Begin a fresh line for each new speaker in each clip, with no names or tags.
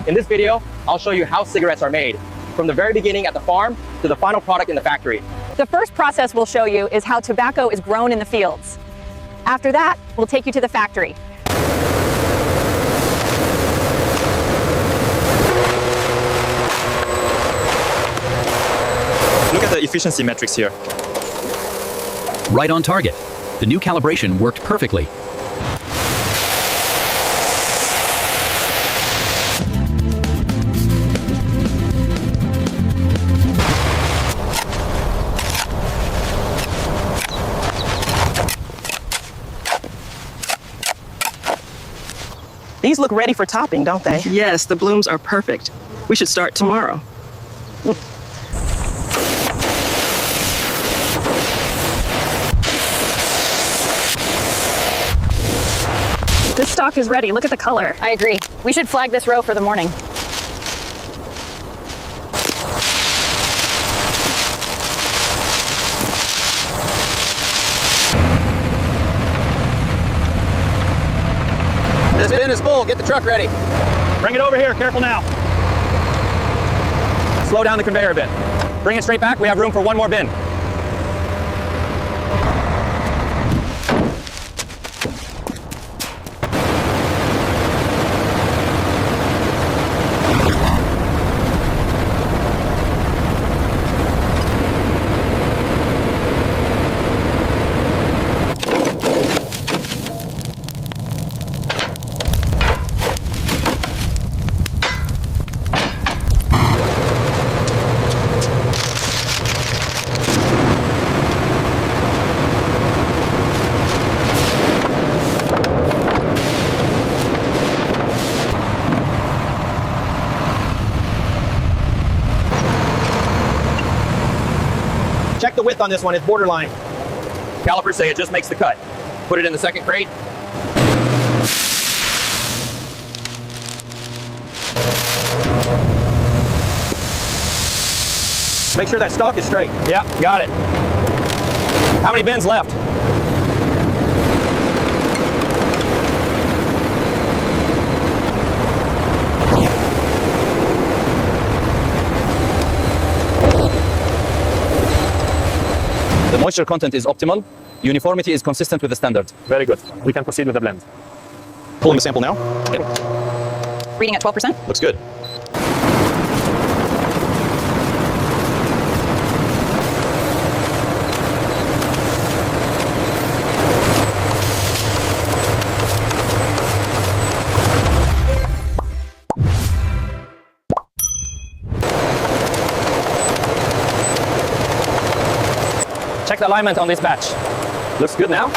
In this video, I'll show you how cigarettes are made, from the very beginning at the farm to the final product in the factory.
The first process we'll show you is how tobacco is grown in the fields. After that, we'll take you to the factory.
Look at the efficiency metrics here.
Right on target. The new calibration worked perfectly.
These look ready for topping, don't they? Yes, the blooms are perfect. We should start tomorrow.
This stock is ready. Look at the color. I agree. We should flag this row for the morning.
This bin is full. Get the truck ready.
Bring it over here. Careful now.
Slow down the conveyor a bit. Bring it straight back. We have room for one more bin. Check the width on this one, it's borderline. Calipers say it just makes the cut. Put it in the second crate. Make sure that stalk is straight.
Yeah, got it.
How many bins left?
The moisture content is optimal. Uniformity is consistent with the standard.
Very good. We can proceed with the blend.
Pulling the sample now.
Reading at 12%.
Looks good.
Check the alignment on this batch. Looks good now.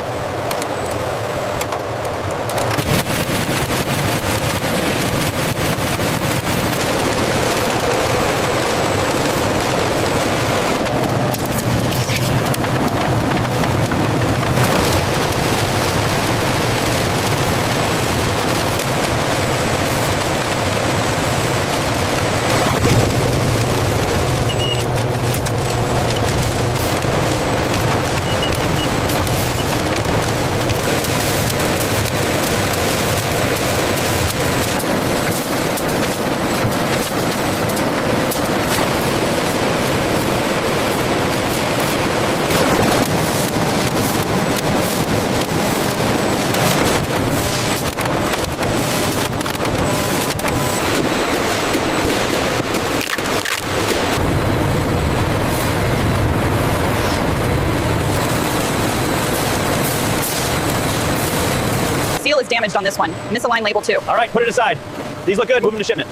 Seal is damaged on this one. Misaligned label too.
All right, put it aside. These look good. Move them to shipment.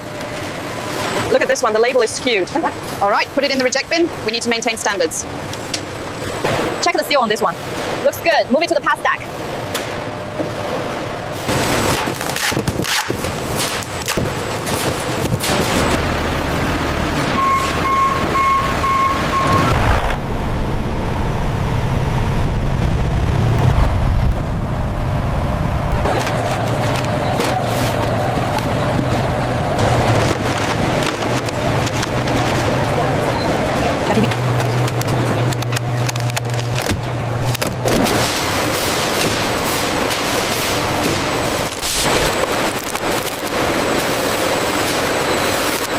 Look at this one. The label is skewed. All right, put it in the reject bin. We need to maintain standards. Check the seal on this one. Looks good. Move it to the pass stack.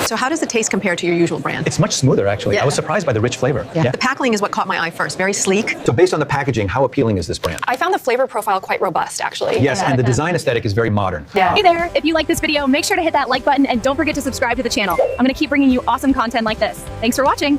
So how does the taste compare to your usual brand?
It's much smoother, actually.
Yeah.
I was surprised by the rich flavor.
The packaging is what caught my eye first. Very sleek.
So based on the packaging, how appealing is this brand?
I found the flavor profile quite robust, actually.
Yes, and the design aesthetic is very modern.
Yeah.
Hey there, if you like this video, make sure to hit that like button and don't forget to subscribe to the channel. I'm gonna keep bringing you awesome content like this. Thanks for watching.